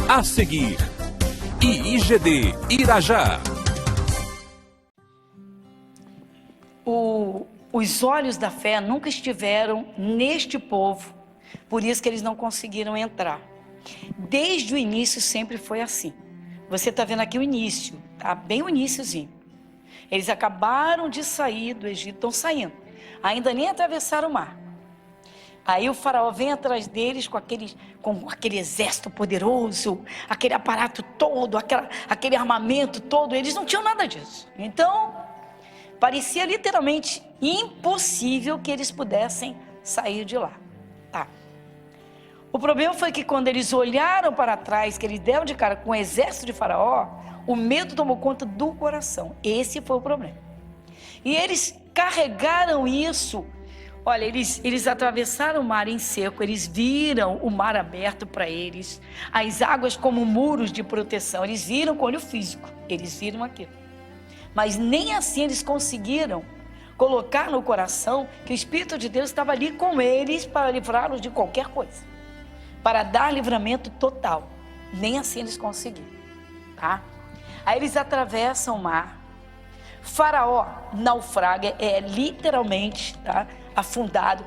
A seguir, IIGD Irajá. Os olhos da fé nunca estiveram neste povo, por isso que eles não conseguiram entrar. Desde o início sempre foi assim. Você está vendo aqui o início, tá? Bem o iniciozinho. Eles acabaram de sair do Egito, estão saindo. Ainda nem atravessaram o mar. Aí o faraó vem atrás deles com aquele exército poderoso, aquele aparato todo, aquele armamento todo. Eles não tinham nada disso. Então, parecia literalmente impossível que eles pudessem sair de lá. Tá. O problema foi que quando eles olharam para trás, que eles deram de cara com o exército de faraó, o medo tomou conta do coração. Esse foi o problema. E eles carregaram isso. Olha, eles atravessaram o mar em seco, eles viram o mar aberto para eles, as águas como muros de proteção, eles viram com o olho físico, eles viram aquilo. Mas nem assim eles conseguiram colocar no coração que o Espírito de Deus estava ali com eles para livrá-los de qualquer coisa, para dar livramento total. Nem assim eles conseguiram, tá? Aí eles atravessam o mar, Faraó naufraga, literalmente, tá? Afundado.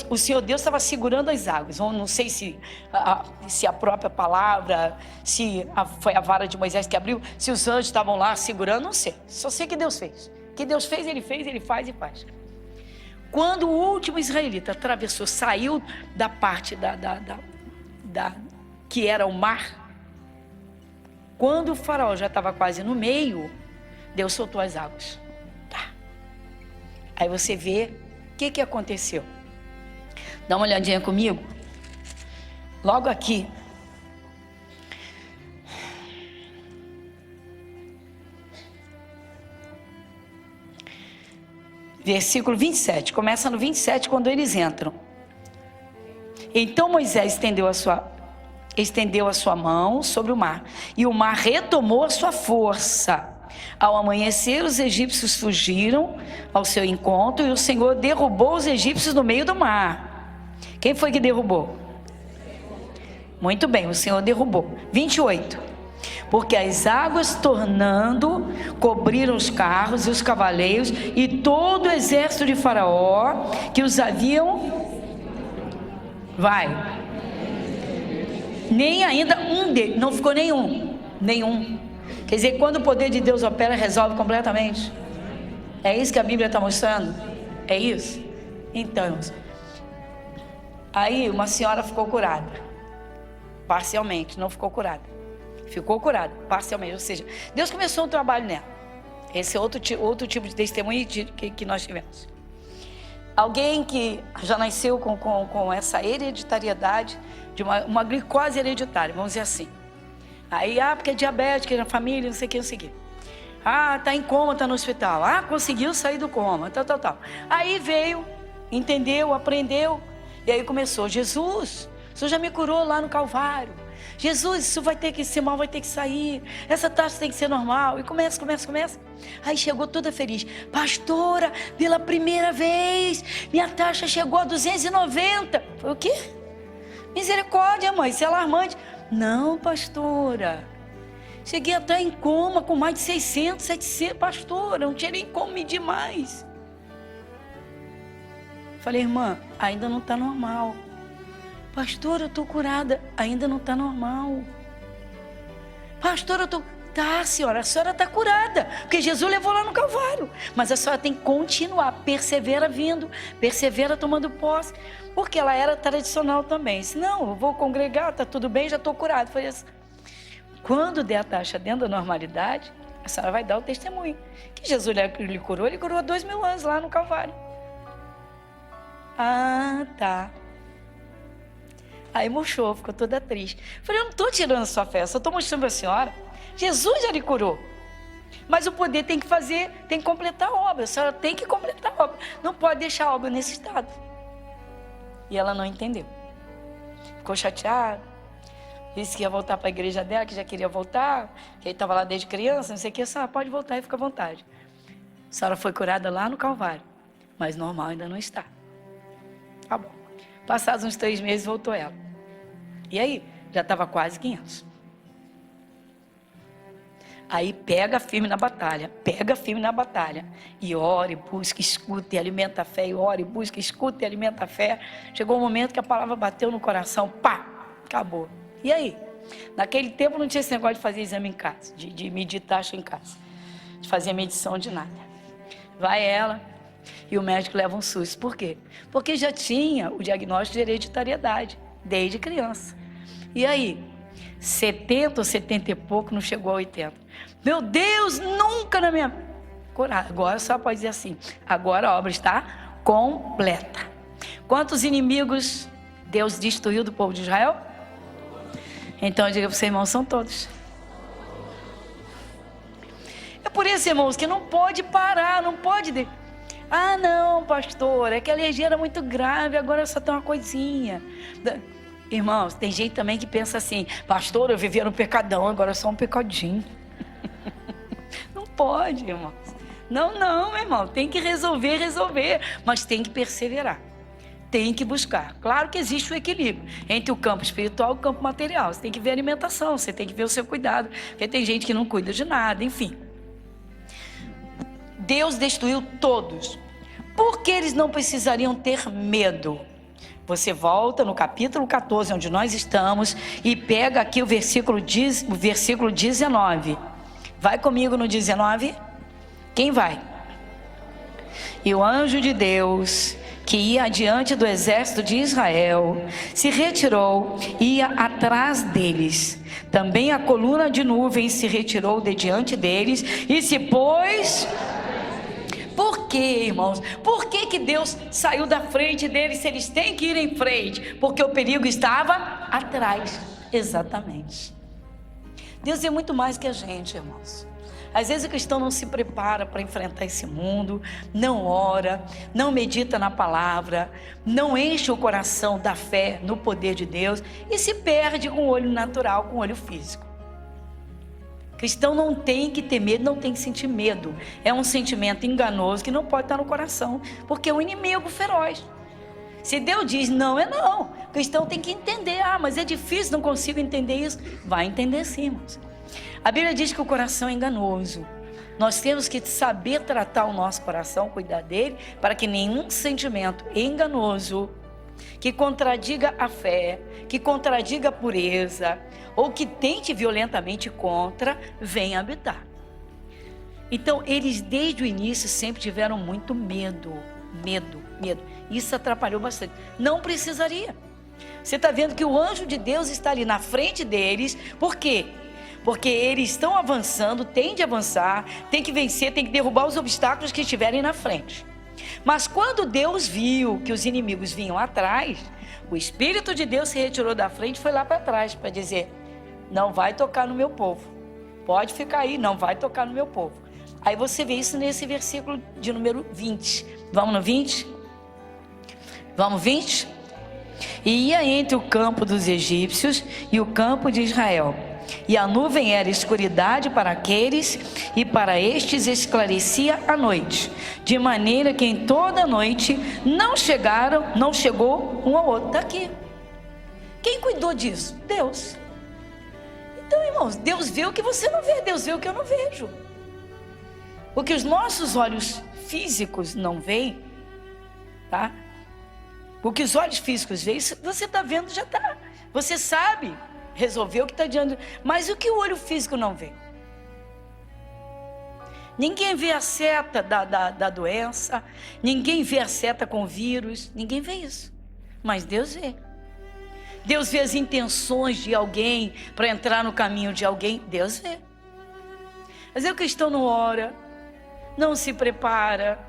O Senhor Deus estava segurando as águas. Não sei se a própria palavra, foi a vara de Moisés que abriu, se os anjos estavam lá segurando, não sei. Só sei que Deus fez. Que Deus fez, ele faz e faz. Quando o último israelita atravessou, saiu da parte que era o mar, quando o faraó já estava quase no meio, Deus soltou as águas. Tá. Aí você vê o que aconteceu. Dá uma olhadinha comigo. Logo aqui. Versículo 27. Começa no 27, quando eles entram. Então Moisés estendeu a sua mão sobre o mar, e o mar retomou a sua força. Ao amanhecer, os egípcios fugiram ao seu encontro, e o Senhor derrubou os egípcios no meio do mar. Quem foi que derrubou? Muito bem, o Senhor derrubou. 28. Porque as águas tornando, cobriram os carros e os cavaleiros e todo o exército de Faraó que os haviam... Nem ainda um deles, não ficou nenhum. Quer dizer, quando o poder de Deus opera, resolve completamente. É isso que a Bíblia está mostrando? É isso? Então, aí uma senhora ficou curada, parcialmente, não ficou curada. Ficou curada, parcialmente, ou seja, Deus começou um trabalho nela. Esse é outro tipo de testemunho que nós tivemos. Alguém que já nasceu com essa hereditariedade, de uma glicose hereditária, vamos dizer assim. Aí, porque é diabética, na família, não sei o que. Tá em coma, tá no hospital. Conseguiu sair do coma, tal. Aí veio, entendeu, aprendeu, e aí começou: Jesus, o Senhor já me curou lá no Calvário. Jesus, isso vai ter que ser mal, vai ter que sair. Essa taxa tem que ser normal. E começa. Aí chegou toda feliz: pastora, pela primeira vez, minha taxa chegou a 290. Foi o quê? Misericórdia, mãe, isso é alarmante. Não, pastora, cheguei até em coma com mais de 600, 700, pastora, não tinha nem como medir mais. Falei: irmã, ainda não está normal. Pastora, eu estou curada, ainda não está normal. Pastora, eu estou... Tá, senhora, a senhora está curada, porque Jesus levou lá no Calvário. Mas a senhora tem que continuar, persevera vindo, persevera tomando posse. Porque ela era tradicional também. Disse: não, eu vou congregar, está tudo bem, já estou curado. Foi assim. Quando der a taxa dentro da normalidade, a senhora vai dar o testemunho que Jesus lhe curou. Ele curou há 2000 anos lá no Calvário. Tá. Aí murchou, ficou toda triste. Falei: eu não estou tirando a sua fé, eu só estou mostrando para a senhora. Jesus já lhe curou. Mas o poder tem que completar a obra. A senhora tem que completar a obra. Não pode deixar a obra nesse estado. E ela não entendeu. Ficou chateada. Disse que ia voltar para a igreja dela, que já queria voltar, que ele estava lá desde criança, não sei o que. A senhora pode voltar e fica à vontade. A senhora foi curada lá no Calvário, mas normal ainda não está. Tá bom. Passados uns 3 meses, voltou ela. E aí? Já estava quase 500. Aí pega firme na batalha, e ora, e busca, escuta e alimenta a fé, e ora, e busca, escuta e alimenta a fé. Chegou um momento que a palavra bateu no coração, pá, acabou. E aí? Naquele tempo não tinha esse negócio de fazer exame em casa, de medir taxa em casa, de fazer medição de nada. Vai ela e o médico leva um susto. Por quê? Porque já tinha o diagnóstico de hereditariedade, desde criança. E aí? 70 ou 70 e pouco, não chegou a 80. Meu Deus, nunca na minha... Agora só pode dizer assim, agora a obra está completa. Quantos inimigos Deus destruiu do povo de Israel? Então eu digo para os irmãos, são todos. É por isso, irmãos, que não pode parar, não pode... Ah, não, pastor, é que a alergia era muito grave, agora só tem uma coisinha. Irmãos, tem gente também que pensa assim, pastor, eu vivia no pecadão, agora é só um pecadinho. Não pode, irmãos. Não, meu irmão, tem que resolver, mas tem que perseverar. Tem que buscar. Claro que existe o equilíbrio entre o campo espiritual e o campo material. Você tem que ver a alimentação, você tem que ver o seu cuidado, porque tem gente que não cuida de nada, enfim. Deus destruiu todos. Por que eles não precisariam ter medo? Você volta no capítulo 14, onde nós estamos, e pega aqui o versículo 19. Vai comigo no 19? Quem vai? E o anjo de Deus, que ia adiante do exército de Israel, se retirou e ia atrás deles. Também a coluna de nuvem se retirou de diante deles e se pôs... Por quê, irmãos? Por que Deus saiu da frente deles se eles têm que ir em frente? Porque o perigo estava atrás. Exatamente. Deus é muito mais que a gente, irmãos. Às vezes o cristão não se prepara para enfrentar esse mundo, não ora, não medita na palavra, não enche o coração da fé no poder de Deus e se perde com o olho natural, com o olho físico. Cristão não tem que ter medo, não tem que sentir medo. É um sentimento enganoso que não pode estar no coração, porque é um inimigo feroz. Se Deus diz não, é não. O cristão tem que entender. Ah, mas é difícil, não consigo entender isso. Vai entender sim, irmãos. A Bíblia diz que o coração é enganoso. Nós temos que saber tratar o nosso coração, cuidar dele, para que nenhum sentimento enganoso, que contradiga a fé, que contradiga a pureza, ou que tente violentamente contra, venha habitar. Então, eles desde o início sempre tiveram muito medo. Isso atrapalhou bastante. Não precisaria. Você está vendo que o anjo de Deus está ali na frente deles. Por quê? Porque eles estão avançando, têm de avançar, tem que vencer, tem que derrubar os obstáculos que estiverem na frente. Mas quando Deus viu que os inimigos vinham atrás, o Espírito de Deus se retirou da frente e foi lá para trás para dizer: não vai tocar no meu povo, pode ficar aí, não vai tocar no meu povo. Aí você vê isso nesse versículo de número 20. Vamos no 20? Vamos 20? E ia entre o campo dos egípcios e o campo de Israel. E a nuvem era escuridade para aqueles, e para estes esclarecia a noite, de maneira que em toda a noite não chegou um ao outro. Está aqui. Quem cuidou disso? Deus. Então, irmãos, Deus vê o que você não vê, Deus vê o que eu não vejo. O que os nossos olhos físicos não veem, tá? O que os olhos físicos veem, você está vendo, já está. Você sabe resolver o que está diante. Mas o que o olho físico não vê? Ninguém vê a seta da doença, ninguém vê a seta com vírus, ninguém vê isso. Mas Deus vê. Deus vê as intenções de alguém para entrar no caminho de alguém, Deus vê. Mas o cristão não ora, não se prepara.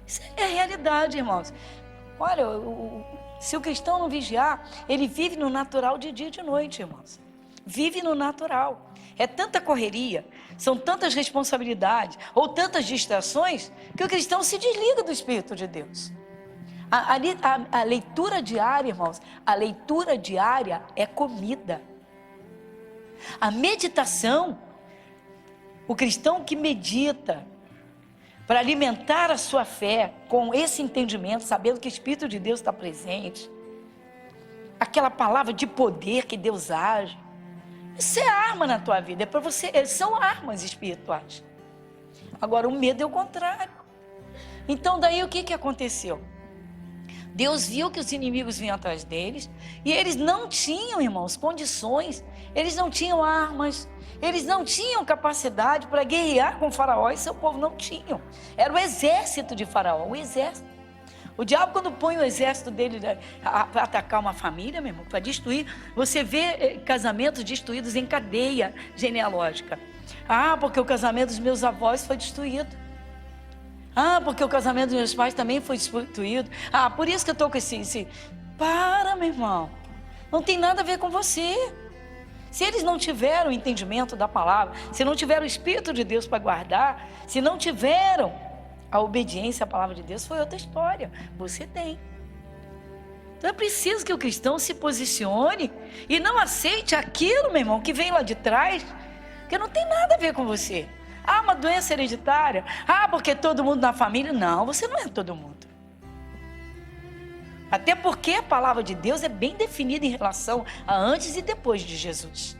Isso é a realidade, irmãos. Olha, se o cristão não vigiar, ele vive no natural de dia e de noite, irmãos. Vive no natural. É tanta correria, são tantas responsabilidades ou tantas distrações que o cristão se desliga do Espírito de Deus. A leitura diária, irmãos, a leitura diária é comida. A meditação, o cristão que medita para alimentar a sua fé com esse entendimento, sabendo que o Espírito de Deus está presente, aquela palavra de poder que Deus age, Isso é arma na tua vida, é para você, são armas espirituais. Agora o medo é o contrário. Então daí o que aconteceu? Deus viu que os inimigos vinham atrás deles e eles não tinham, irmãos, condições, eles não tinham armas, eles não tinham capacidade para guerrear com Faraó e seu povo não tinham. Era o exército de Faraó, o exército. O diabo, quando põe o exército dele para atacar uma família, meu irmão, para destruir, você vê casamentos destruídos em cadeia genealógica. Ah, porque o casamento dos meus avós foi destruído. Ah, porque o casamento dos meus pais também foi destruído. Ah, por isso que eu estou com esse... Para, meu irmão. Não tem nada a ver com você. Se eles não tiveram o entendimento da palavra, se não tiveram o Espírito de Deus para guardar, se não tiveram a obediência à palavra de Deus, foi outra história. Você tem. Então é preciso que o cristão se posicione e não aceite aquilo, meu irmão, que vem lá de trás, que não tem nada a ver com você. Ah, uma doença hereditária. Ah, porque todo mundo na família. Não, você não é todo mundo. Até porque a palavra de Deus é bem definida em relação a antes e depois de Jesus.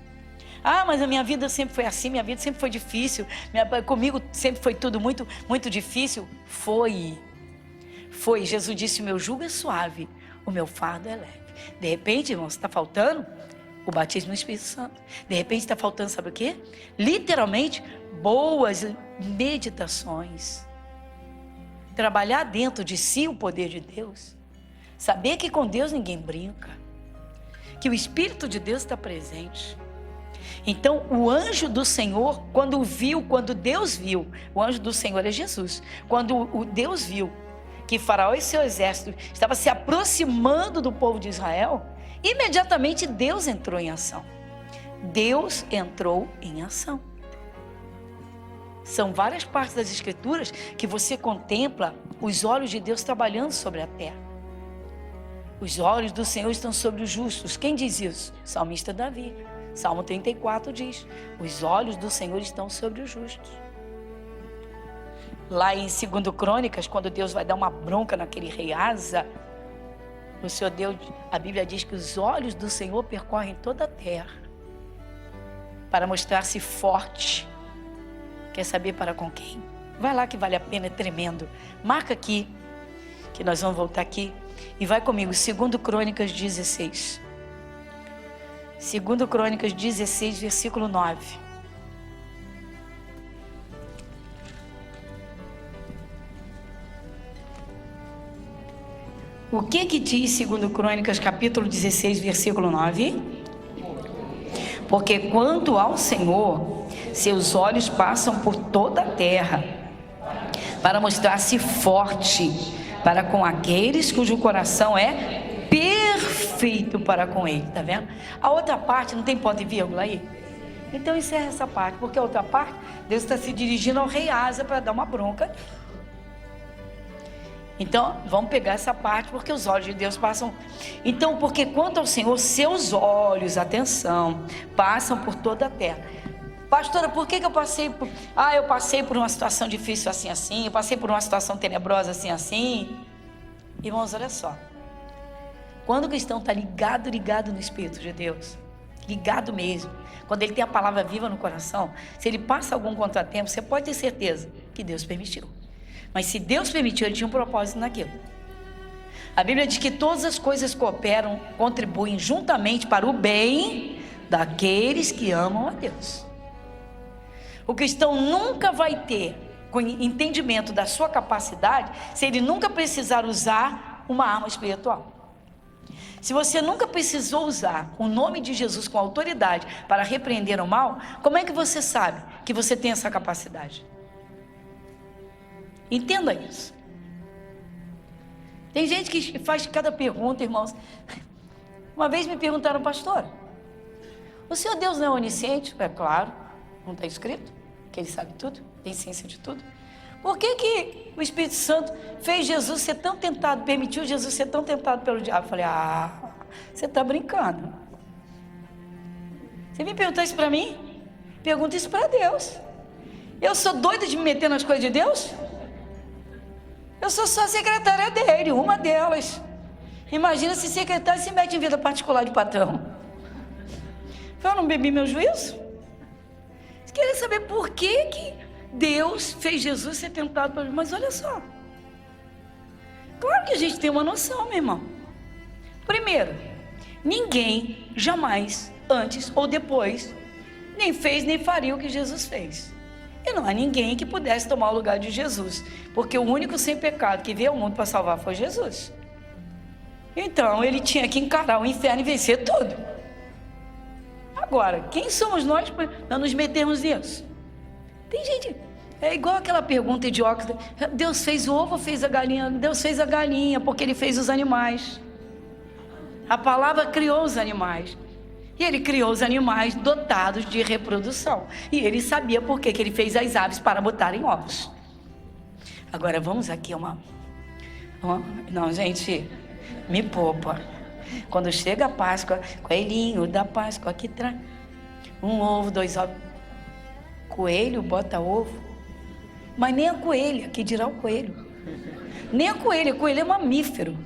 Ah, mas a minha vida sempre foi assim, minha vida sempre foi difícil, comigo sempre foi tudo muito, muito difícil. Foi. Jesus disse, o meu jugo é suave, o meu fardo é leve. De repente, irmãos, está faltando o batismo no Espírito Santo. De repente está faltando, sabe o quê? Literalmente, boas meditações. Trabalhar dentro de si o poder de Deus. Saber que com Deus ninguém brinca. Que o Espírito de Deus está presente. Então, o anjo do Senhor, quando Deus viu, o anjo do Senhor é Jesus. Quando o Deus viu que Faraó e seu exército estava se aproximando do povo de Israel, imediatamente Deus entrou em ação. Deus entrou em ação. São várias partes das Escrituras que você contempla os olhos de Deus trabalhando sobre a terra. Os olhos do Senhor estão sobre os justos. Quem diz isso? O salmista Davi. Salmo 34 diz, os olhos do Senhor estão sobre os justos. Lá em 2 Crônicas, quando Deus vai dar uma bronca naquele rei Asa, o Senhor Deus, a Bíblia diz que os olhos do Senhor percorrem toda a terra para mostrar-se forte. Quer saber para com quem? Vai lá que vale a pena, é tremendo. Marca aqui, que nós vamos voltar aqui. E vai comigo, 2 Crônicas 16. 2 Crônicas 16, versículo 9. O que diz 2 Crônicas, capítulo 16, versículo 9? Porque quanto ao Senhor, seus olhos passam por toda a terra, para mostrar-se forte para com aqueles cujo coração é perfeito para com ele, tá vendo? A outra parte não tem ponto e vírgula aí? Então encerra essa parte, porque a outra parte, Deus está se dirigindo ao rei Asa para dar uma bronca. Então, vamos pegar essa parte, porque os olhos de Deus passam. Então, porque quanto ao Senhor, seus olhos, atenção, passam por toda a terra. Pastora, por que eu passei por... eu passei por uma situação difícil assim, eu passei por uma situação tenebrosa assim. Irmãos, olha só. Quando o cristão está ligado no Espírito de Deus, ligado mesmo, quando ele tem a palavra viva no coração, se ele passa algum contratempo, você pode ter certeza que Deus permitiu. Mas se Deus permitiu, ele tinha um propósito naquilo. A Bíblia diz que todas as coisas cooperam, contribuem juntamente para o bem daqueles que amam a Deus. O cristão nunca vai ter entendimento da sua capacidade se ele nunca precisar usar uma arma espiritual. Se você nunca precisou usar o nome de Jesus com autoridade para repreender o mal, como é que você sabe que você tem essa capacidade? Entenda isso. Tem gente que faz cada pergunta, irmãos. Uma vez me perguntaram, pastor, o Senhor Deus não é onisciente? É claro, não está escrito que Ele sabe tudo, tem ciência de tudo. Por que o Espírito Santo fez Jesus ser tão tentado, permitiu Jesus ser tão tentado pelo diabo? Eu falei, você está brincando. Você me perguntar isso para mim? Pergunta isso para Deus. Eu sou doida de me meter nas coisas de Deus? Eu sou só secretária dele, uma delas. Imagina se secretário se mete em vida particular de patrão. Eu não bebi meu juízo? Vocês querem saber por que Deus fez Jesus ser tentado por... Mas olha só. Claro que a gente tem uma noção, meu irmão. Primeiro, ninguém jamais, antes ou depois, nem fez nem faria o que Jesus fez. E não há ninguém que pudesse tomar o lugar de Jesus, porque o único sem pecado que veio ao mundo para salvar foi Jesus. Então ele tinha que encarar o inferno e vencer tudo. Agora, quem somos nós para nos metermos nisso? Tem gente, é igual aquela pergunta idiota: Deus fez o ovo ou fez a galinha? Deus fez a galinha porque ele fez os animais. A palavra criou os animais. E ele criou os animais dotados de reprodução. E ele sabia por que ele fez as aves para botarem ovos. Agora vamos aqui Não, gente, me poupa. Quando chega a Páscoa, coelhinho da Páscoa, aqui traz um ovo, 2 ovos. Coelho bota ovo. Mas nem a coelha, que dirá o coelho. Nem a coelha, coelho é mamífero.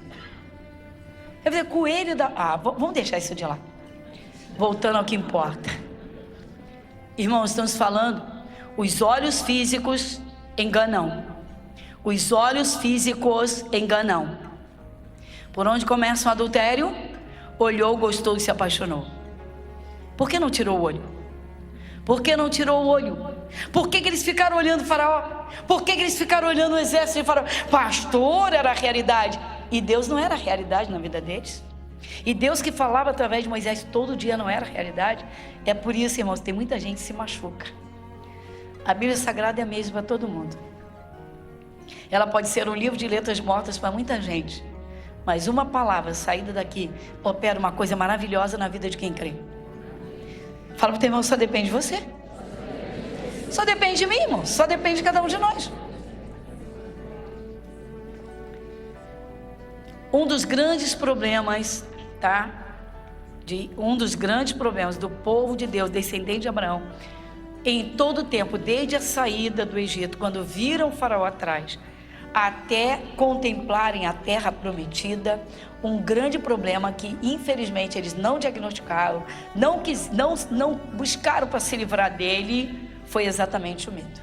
Quer dizer, coelho da... vamos deixar isso de lá. Voltando ao que importa. Irmãos, estamos falando, os olhos físicos enganam. Os olhos físicos enganam. Por onde começa o adultério? Olhou, gostou e se apaixonou. Por que não tirou o olho? Por que não tirou o olho? Por que eles ficaram olhando o faraó? Por que eles ficaram olhando o exército de faraó? Pastor era a realidade. E Deus não era a realidade na vida deles. E Deus que falava através de Moisés todo dia não era a realidade. É por isso, irmãos, tem muita gente que se machuca. A Bíblia Sagrada é a mesma para todo mundo. Ela pode ser um livro de letras mortas para muita gente, mas uma palavra saída daqui opera uma coisa maravilhosa na vida de quem crê. Fala para o teu irmão: só depende de você. Só depende de mim, irmão. Só depende de cada um de nós. Um dos grandes problemas, um dos grandes problemas do povo de Deus, descendente de Abraão, em todo o tempo, desde a saída do Egito, quando viram o faraó atrás, até contemplarem a terra prometida, um grande problema que infelizmente eles não diagnosticaram, não buscaram para se livrar dele, foi exatamente o medo.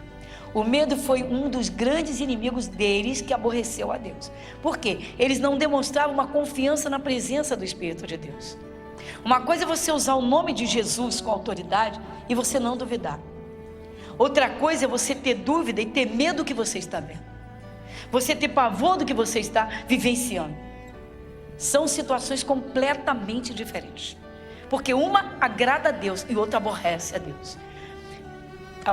O medo foi um dos grandes inimigos deles, que aborreceu a Deus. Por quê? Eles não demonstravam uma confiança na presença do Espírito de Deus. Uma coisa é você usar o nome de Jesus com autoridade e você não duvidar. Outra coisa é você ter dúvida e ter medo do que você está vendo. Você ter pavor do que você está vivenciando. São situações completamente diferentes. Porque uma agrada a Deus e outra aborrece a Deus.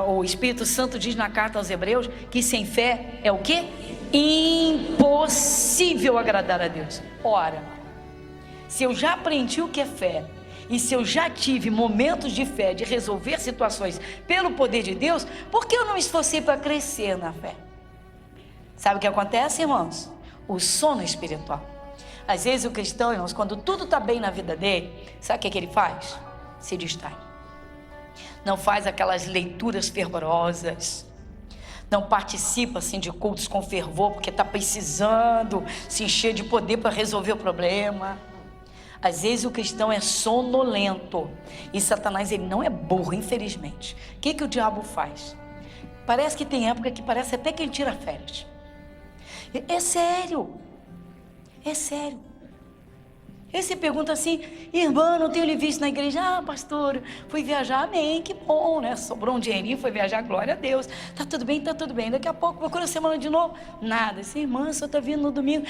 O Espírito Santo diz na carta aos Hebreus que sem fé é o quê? Impossível agradar a Deus. Ora, se eu já aprendi o que é fé, e se eu já tive momentos de fé, de resolver situações pelo poder de Deus, por que eu não me esforcei para crescer na fé? Sabe o que acontece, irmãos? O sono espiritual. Às vezes o cristão, irmãos, quando tudo está bem na vida dele, sabe o que ele faz? Se distrai. Não faz aquelas leituras fervorosas, não participa assim de cultos com fervor, porque está precisando se encher de poder para resolver o problema. Às vezes o cristão é sonolento, e Satanás, ele não é burro, infelizmente. O que o diabo faz? Parece que tem época que parece até que ele tira férias. É sério, é sério. Aí você pergunta assim: irmã, não tenho lhe visto na igreja. Pastor, fui viajar. Amém, que bom, né? Sobrou um dinheirinho, foi viajar, glória a Deus. Tá tudo bem, tá tudo bem. Daqui a pouco procura a semana de novo. Nada. Assim, irmã, só tá vindo no domingo.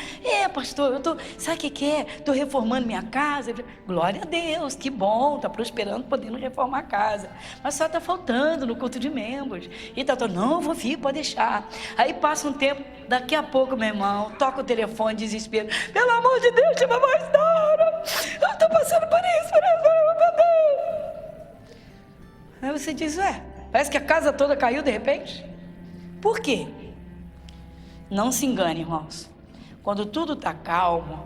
Pastor, eu tô, sabe o que é? Tô reformando minha casa. Glória a Deus, que bom, tá prosperando, podendo reformar a casa. Mas só tá faltando no culto de membros. E não, vou vir, pode deixar. Aí passa um tempo, daqui a pouco, meu irmão, toca o telefone, desespero. Pelo amor de Deus, chama mais não. Eu estou passando por isso, meu Deus. Aí você diz: parece que a casa toda caiu de repente. Por quê? Não se engane, irmãos. Quando tudo está calmo,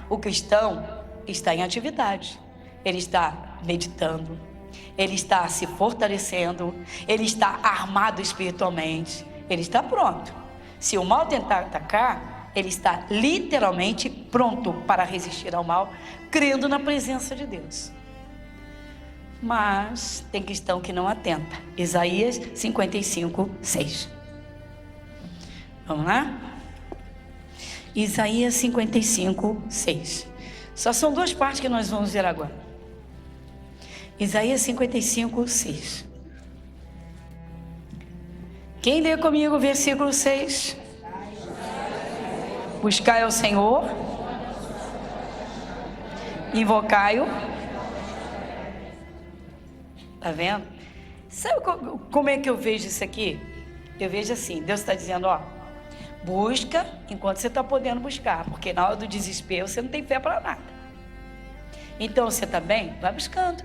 o cristão está em atividade. Ele está meditando, ele está se fortalecendo, ele está armado espiritualmente, ele está pronto. Se o mal tentar atacar, ele está literalmente pronto para resistir ao mal, crendo na presença de Deus. mas tem cristão que não atenta. Isaías 55, 6. Vamos lá? Isaías 55, 6. Só são duas partes que nós vamos ver agora. Isaías 55, 6. Quem lê comigo o versículo 6? Buscai ao Senhor, invocai-o. Tá vendo? Sabe como é que eu vejo isso aqui? Eu vejo assim, Deus está dizendo, ó, busca enquanto você está podendo buscar, porque na hora do desespero você não tem fé para nada. Então você está bem? Vai buscando,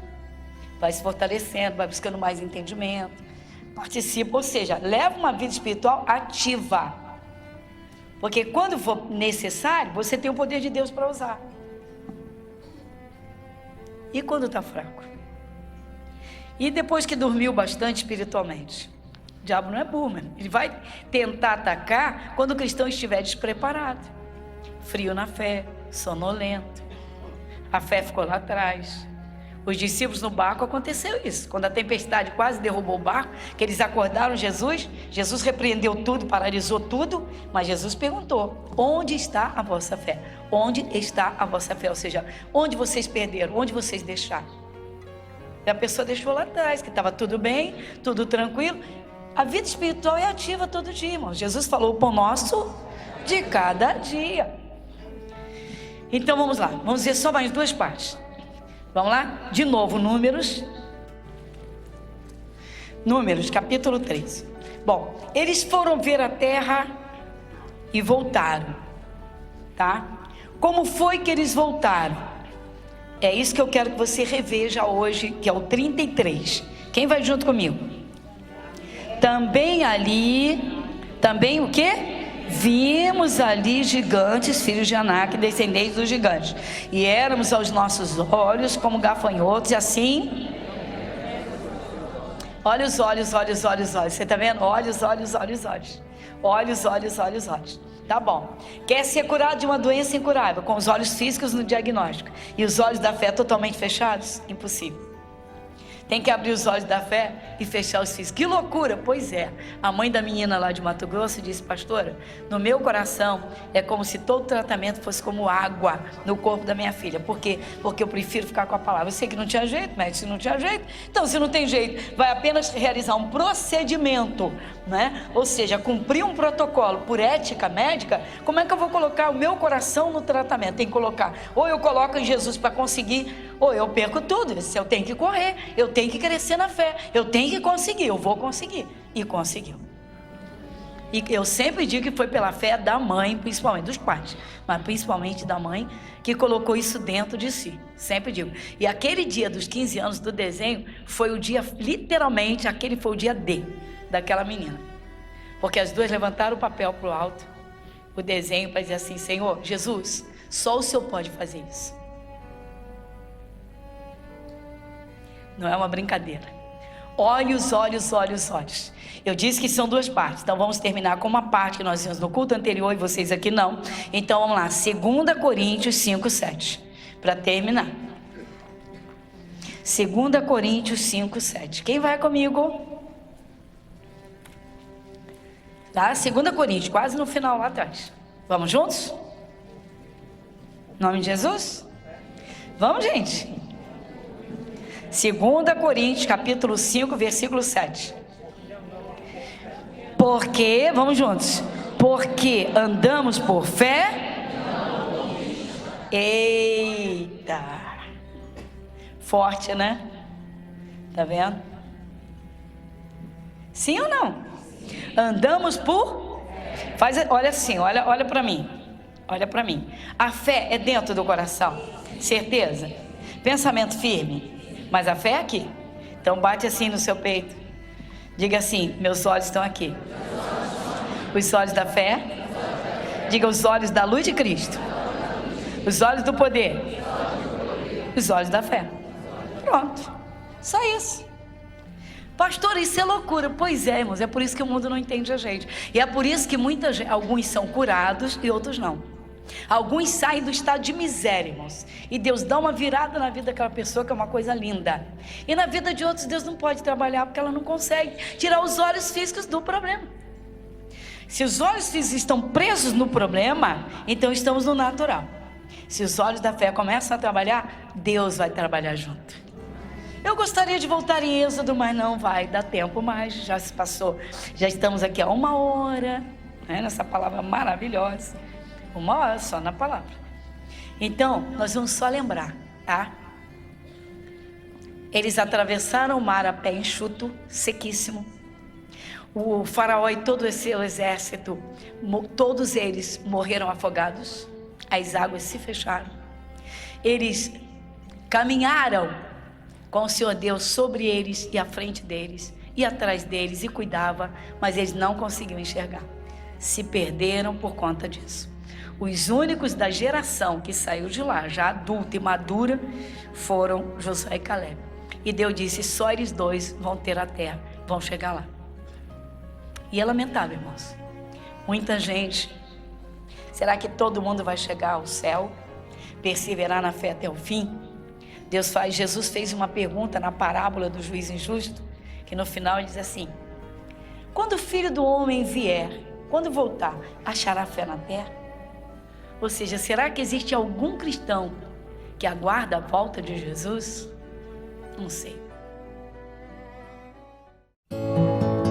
vai se fortalecendo, vai buscando mais entendimento, participa, ou seja, leva uma vida espiritual ativa, porque quando for necessário, você tem o poder de Deus para usar. E quando está fraco? E depois que dormiu bastante espiritualmente? O diabo não é burro, mano. Ele vai tentar atacar quando o cristão estiver despreparado, frio na fé, sonolento. A fé ficou lá atrás. Os discípulos no barco, aconteceu isso. Quando a tempestade quase derrubou o barco, que eles acordaram Jesus, Jesus repreendeu tudo, paralisou tudo, mas Jesus perguntou, onde está a vossa fé? Onde está a vossa fé? Ou seja, onde vocês perderam? Onde vocês deixaram? E a pessoa deixou lá atrás, que estava tudo bem, tudo tranquilo. A vida espiritual é ativa todo dia, irmão. Jesus falou o pão nosso de cada dia. Então vamos lá, vamos ver só mais duas partes. Vamos lá? De novo, Números. Números, capítulo 13. Bom, eles foram ver a terra e voltaram, tá? Como foi que eles voltaram? É isso que eu quero que você reveja hoje, que é o 33. Quem vai junto comigo? Também o quê? Vimos ali gigantes, filhos de Anak, descendentes dos gigantes. E éramos aos nossos olhos como gafanhotos, e assim... Olha os olhos. Você está vendo? Olhos. Olhos. Tá bom. Quer ser curado de uma doença incurável, com os olhos físicos no diagnóstico e os olhos da fé totalmente fechados? Impossível. Tem que abrir os olhos da fé e fechar os físicos. Que loucura! Pois é. A mãe da menina lá de Mato Grosso disse, pastora, no meu coração é como se todo tratamento fosse como água no corpo da minha filha. Por quê? Porque eu prefiro ficar com a palavra. Eu sei que não tinha jeito, médico, se não tinha jeito. Então, se não tem jeito, vai apenas realizar um procedimento, né? Ou seja, cumprir um protocolo por ética médica. Como é que eu vou colocar o meu coração no tratamento? Tem que colocar, ou eu coloco em Jesus para conseguir, ou eu perco tudo. Eu tenho que correr, eu tenho que crescer na fé, eu tenho que conseguir, eu vou conseguir. E conseguiu. E eu sempre digo que foi pela fé da mãe, principalmente dos pais, mas principalmente da mãe, que colocou isso dentro de si. Sempre digo. E aquele dia dos 15 anos do desenho foi o dia, literalmente, aquele foi o dia D daquela menina. Porque as duas levantaram o papel para o alto, o desenho, para dizer assim, Senhor, Jesus, só o Senhor pode fazer isso. Não é uma brincadeira. Olhos. Eu disse que são duas partes. Então vamos terminar com uma parte que nós vimos no culto anterior e vocês aqui não. Então vamos lá, 2 Coríntios 5, 7. Para terminar. 2 Coríntios 5, 7. Quem vai comigo? Tá? 2 Coríntios, quase no final lá atrás. Vamos juntos? Em nome de Jesus? Vamos, gente. 2 Coríntios, capítulo 5, versículo 7. Porque, vamos juntos. Porque andamos por fé. Eita. Forte, né? Tá vendo? Sim ou não? Andamos por... olha assim, olha para mim. Olha para mim. A fé é dentro do coração. Certeza? Pensamento firme. Mas a fé é aqui. Então bate assim no seu peito. Diga assim, meus olhos estão aqui. Os olhos da fé. Diga os olhos da luz de Cristo. Os olhos do poder. Os olhos da fé. Pronto. Só isso. Pastor, isso é loucura. Pois é, irmãos, é por isso que o mundo não entende a gente. E é por isso que alguns são curados e outros não. Alguns saem do estado de miséria, irmãos, e Deus dá uma virada na vida daquela pessoa, que é uma coisa linda. E na vida de outros, Deus não pode trabalhar, porque ela não consegue tirar os olhos físicos do problema. Se os olhos físicos estão presos no problema, então estamos no natural. Se os olhos da fé começam a trabalhar, Deus vai trabalhar junto. Eu gostaria de voltar em Êxodo, mas não vai dar tempo mais, já se passou. Já estamos aqui há 1 hora, né, nessa palavra maravilhosa. 1 hora só na palavra. Então, nós vamos só lembrar, tá? Eles atravessaram o mar a pé enxuto, sequíssimo. O faraó e todo esse exército, todos eles morreram afogados. As águas se fecharam. Eles caminharam com o Senhor Deus sobre eles e à frente deles, e atrás deles, e cuidava, mas eles não conseguiam enxergar. Se perderam por conta disso. Os únicos da geração que saiu de lá, já adulta e madura, foram Josué e Caleb. E Deus disse: só eles dois vão ter a terra, vão chegar lá. E é lamentável, irmãos. Muita gente. Será que todo mundo vai chegar ao céu? Perseverar na fé até o fim? Jesus fez uma pergunta na parábola do juiz injusto, que no final ele diz assim: quando o Filho do Homem vier, quando voltar, achará fé na terra? Ou seja, será que existe algum cristão que aguarda a volta de Jesus? Não sei.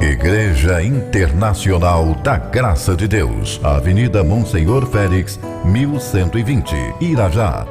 Igreja Internacional da Graça de Deus, Avenida Monsenhor Félix, 1120, Irajá.